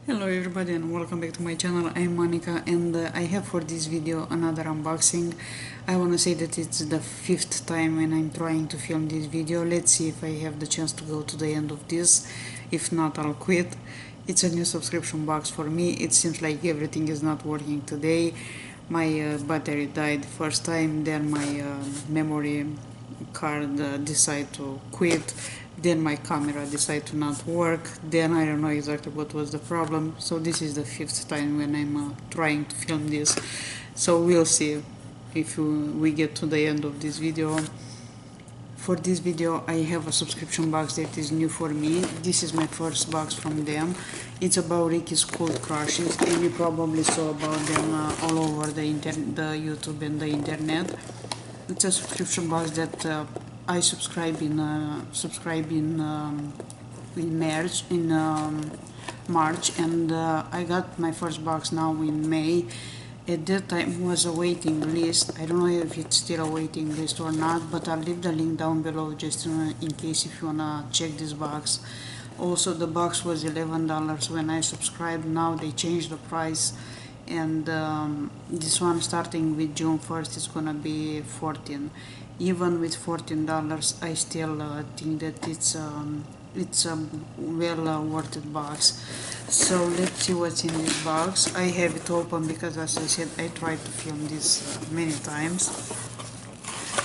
Hello everybody and welcome back to my channel. I'm Monica and I have for this video another unboxing. I want to say that it's the fifth time when I'm trying to film this video. Let's see if I have the chance to go to the end of this. If not, I'll quit. It's a new subscription box for me. It seems like everything is not working today. My battery died first time, then my memory card decided to quit, then my camera decided to not work, then I don't know exactly what was the problem. So this is the fifth time when I'm trying to film this, so we'll see if we get to the end of this video. For this video I have a subscription box that is new for me. This is my first box from them. It's about Ricky's Cold Crushes and you probably saw about them all over the YouTube and the internet. It's a subscription box that I subscribe in March, and I got my first box now in May. At that time was a waiting list. I don't know if it's still a waiting list or not, but I'll leave the link down below just in case if you wanna check this box. Also, the box was $11 when I subscribed. Now they changed the price, and this one starting with June 1st is gonna be 14. Even with $14 I still think that it's a well worth it box. So let's see what's in this box. I have it open because, as I said, I tried to film this many times.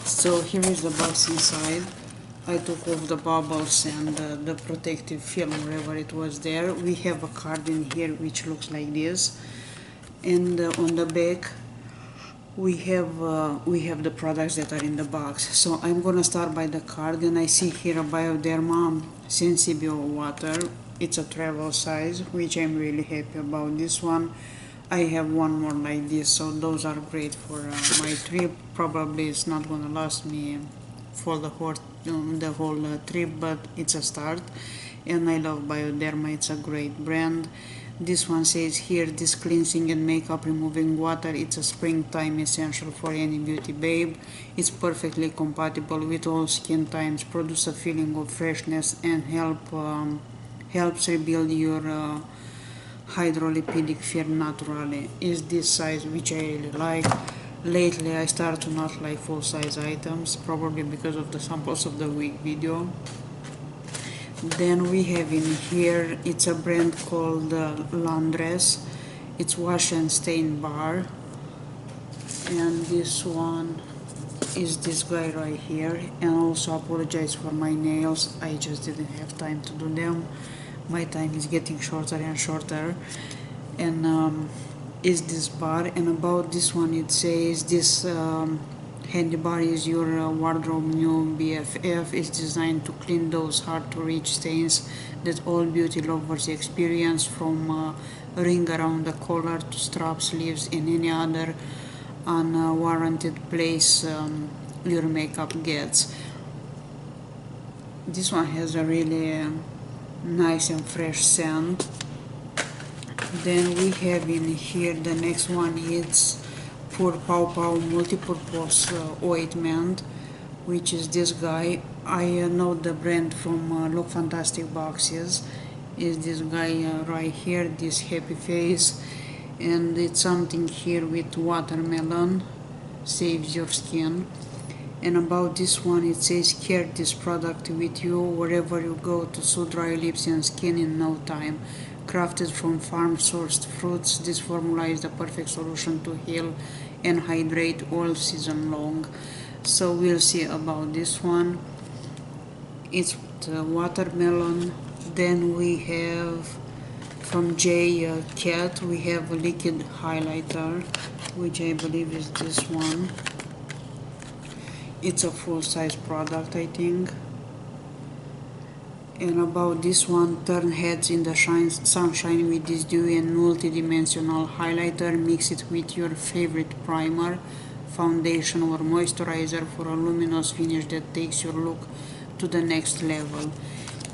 So here is the box inside. I took off the bubbles and the protective film wherever it was there. We have a card in here which looks like this, and on the back we have the products that are in the box. So I'm gonna start by the card, and I see here a Bioderma Sensibio water. It's a travel size, which I'm really happy about. This one I have one more like this, so those are great for my trip. Probably it's not gonna last me for the whole trip, but it's a start. And I love Bioderma, it's a great brand. This one says here, this cleansing and makeup removing water, it's a springtime essential for any beauty babe. It's perfectly compatible with all skin types, produce a feeling of freshness, and helps rebuild your hydrolipidic film naturally. Is this size, which I really like. Lately I start to not like full size items, probably because of the samples of the week video. Then we have in here, it's a brand called Landres. It's wash and stain bar. And this one is this guy right here. And also apologize for my nails, I just didn't have time to do them. My time is getting shorter and shorter. And is this bar, and about this one it says this handy bar is your wardrobe new BFF. It's designed to clean those hard to reach stains that all beauty lovers experience, from ring around the collar to strap sleeves and any other unwarranted place your makeup gets. This one has a really nice and fresh scent. Then we have in here, the next one is Pur Pau Pau multi-purpose ointment, which is this guy. I know the brand from Look Fantastic boxes. Is this guy right here, this happy face, and it's something here with watermelon, saves your skin. And about this one it says, carry this product with you wherever you go to soothe dry lips and skin in no time. Crafted from farm-sourced fruits, this formula is the perfect solution to heal and hydrate all season long. So we'll see about this one. It's watermelon. Then we have from J Cat, we have a liquid highlighter, which I believe is this one. It's a full-size product, I think. And about this one, turn heads in the sunshine with this dewy and multi-dimensional highlighter. Mix it with your favorite primer, foundation or moisturizer for a luminous finish that takes your look to the next level.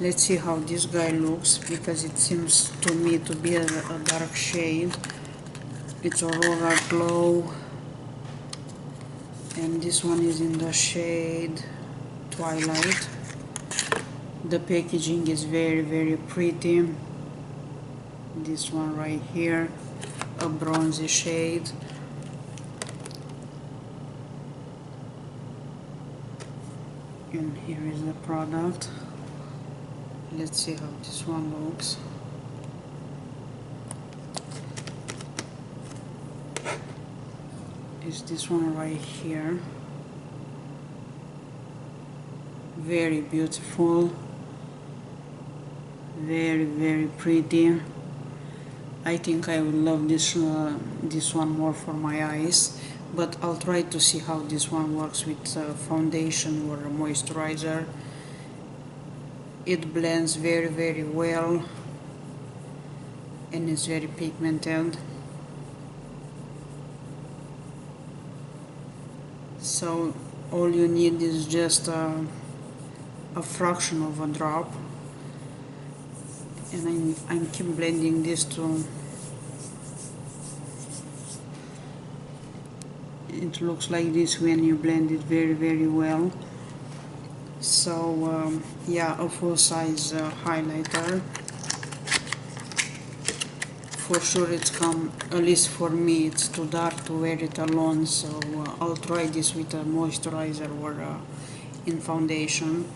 Let's see how this guy looks, because it seems to me to be a dark shade. It's Aurora Glow, and this one is in the shade Twilight. The packaging is very pretty. this one right here, a bronzy shade. And here is the product. Let's see how this one looks. Is this one right here. Very beautiful, very pretty. I think I will love this one more for my eyes, but I'll try to see how this one works with foundation or a moisturizer. It blends very well and is very pigmented. So all you need is just a fraction of a drop, and I'm keep blending this to it looks like this when you blend it very well. So yeah, a full size highlighter. For sure it's come, at least for me, it's too dark to wear it alone, so I'll try this with a moisturizer or in foundation.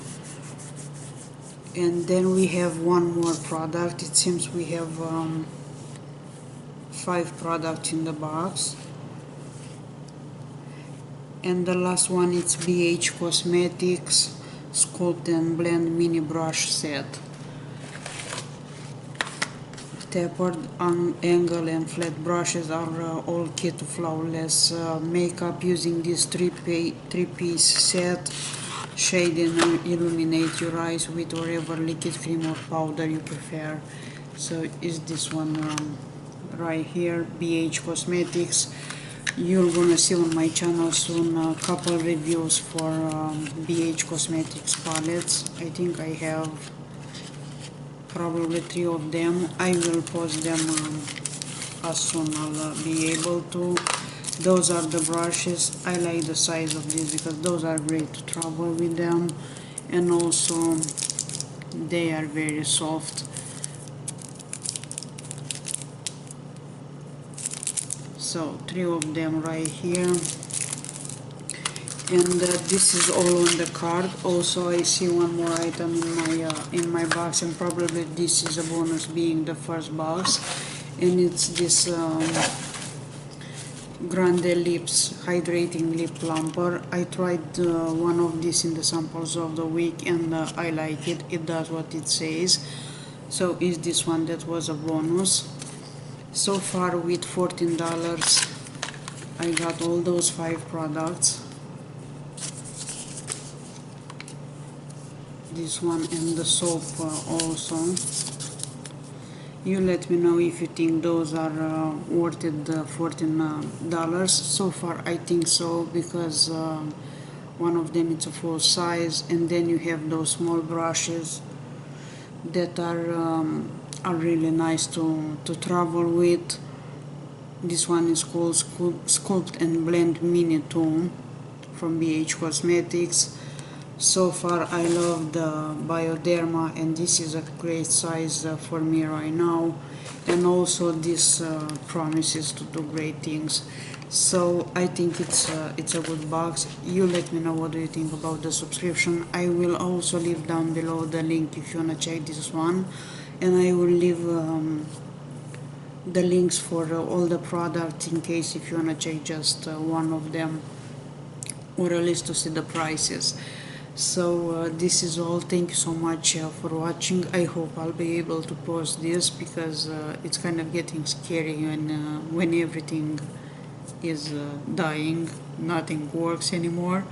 And then we have one more product. It seems we have 5 products in the box. And the last one is BH Cosmetics Sculpt and Blend Mini Brush Set. Tapered, angle and flat brushes are all key to flawless makeup using this three-piece set. Shade and illuminate your eyes with whatever liquid, cream or powder you prefer. So is this one right here, BH Cosmetics. You're gonna see on my channel soon a couple reviews for BH Cosmetics palettes. I think I have probably 3 of them. I will post them as soon I'll be able to. Those are the brushes. I like the size of these because those are great to travel with them, and also they are very soft. So 3 of them right here. And this is all on the card. Also I see one more item in my box, and probably this is a bonus being the first box, and it's this Grande Lips Hydrating Lip Plumper. I tried one of these in the samples of the week, and I like it. It does what it says. So is this one that was a bonus. So far with $14 I got all those 5 products. This one and the soap also. You let me know if you think those are worth it, the $14. So far I think so, because one of them is a full size, and then you have those small brushes that are really nice to travel with. This one is called Sculpt and Blend Mini 2 from BH Cosmetics. So far I love the Bioderma, and this is a great size for me right now, and also this promises to do great things. So I think it's a good box. You let me know what do you think about the subscription. I will also leave down below the link if you wanna check this one, and I will leave the links for all the products in case if you wanna check just one of them, or at least to see the prices. So this is all. Thank you so much for watching. I hope I'll be able to post this, because it's kind of getting scary when everything is dying, nothing works anymore.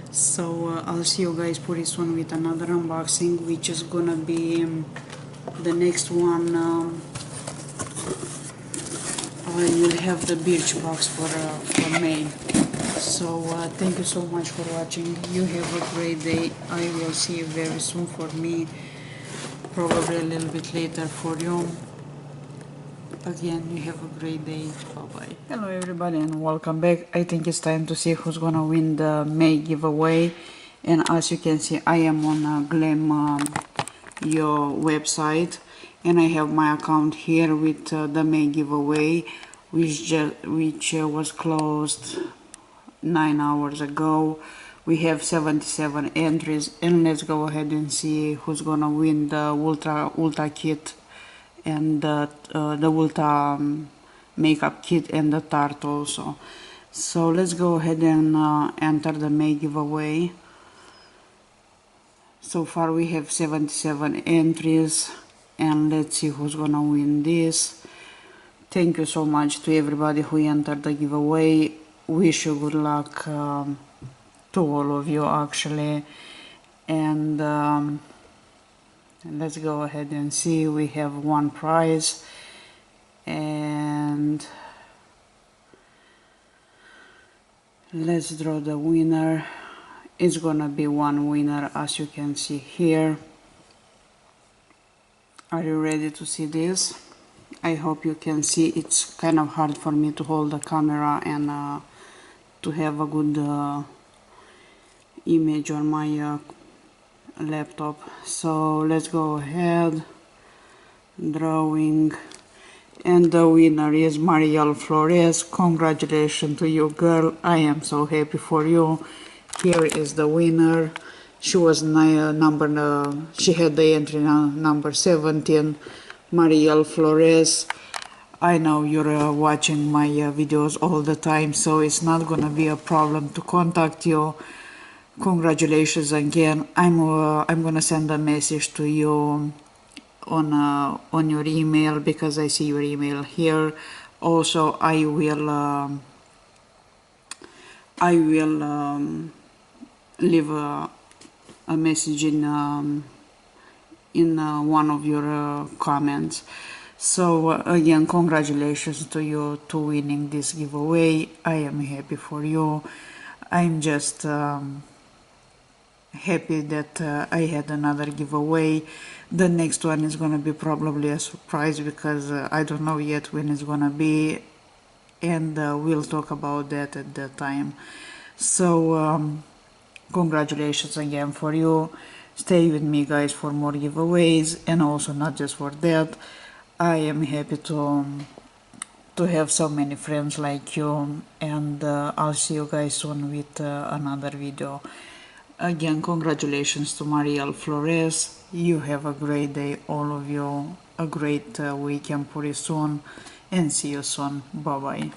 So I'll see you guys pretty soon with another unboxing, which is gonna be the next one. I will have the Birchbox for May. So thank you so much for watching. You have a great day. I will see you very soon for me, probably a little bit later for you. Again, you have a great day. Bye bye. Hello everybody and welcome back. I think it's time to see who's gonna win the May giveaway. And as you can see, I am on Glam Your website, and I have my account here with the May giveaway, which was closed 9 hours ago. We have 77 entries, and let's go ahead and see who's gonna win the ultra kit and the ultra makeup kit and the tart also. So let's go ahead and enter the May giveaway. So far we have 77 entries, and let's see who's gonna win this. Thank you so much to everybody who entered the giveaway. Wish you good luck to all of you actually, and let's go ahead and see. We have one prize, and let's draw the winner. It's gonna be one winner, as you can see here. Are you ready to see this? I hope you can see. It's kind of hard for me to hold the camera and to have a good image on my laptop. So let's go ahead, drawing, and the winner is Marielle Flores. Congratulations to you, girl. I am so happy for you. Here is the winner. She was she had the entry number 17, Marielle Flores. I know you're watching my videos all the time, so it's not gonna be a problem to contact you. Congratulations again. I'm gonna send a message to you on your email, because I see your email here. Also, I will leave a message in one of your comments. So again, congratulations to you to winning this giveaway. I am happy for you. I'm just happy that I had another giveaway. The next one is gonna be probably a surprise, because I don't know yet when it's gonna be, and we'll talk about that at that time. So congratulations again for you. Stay with me, guys, for more giveaways, and also not just for that. I am happy to have so many friends like you, and I'll see you guys soon with another video. Again, congratulations to Marielle Flores. You have a great day, all of you. A great weekend pretty soon, and see you soon. Bye bye.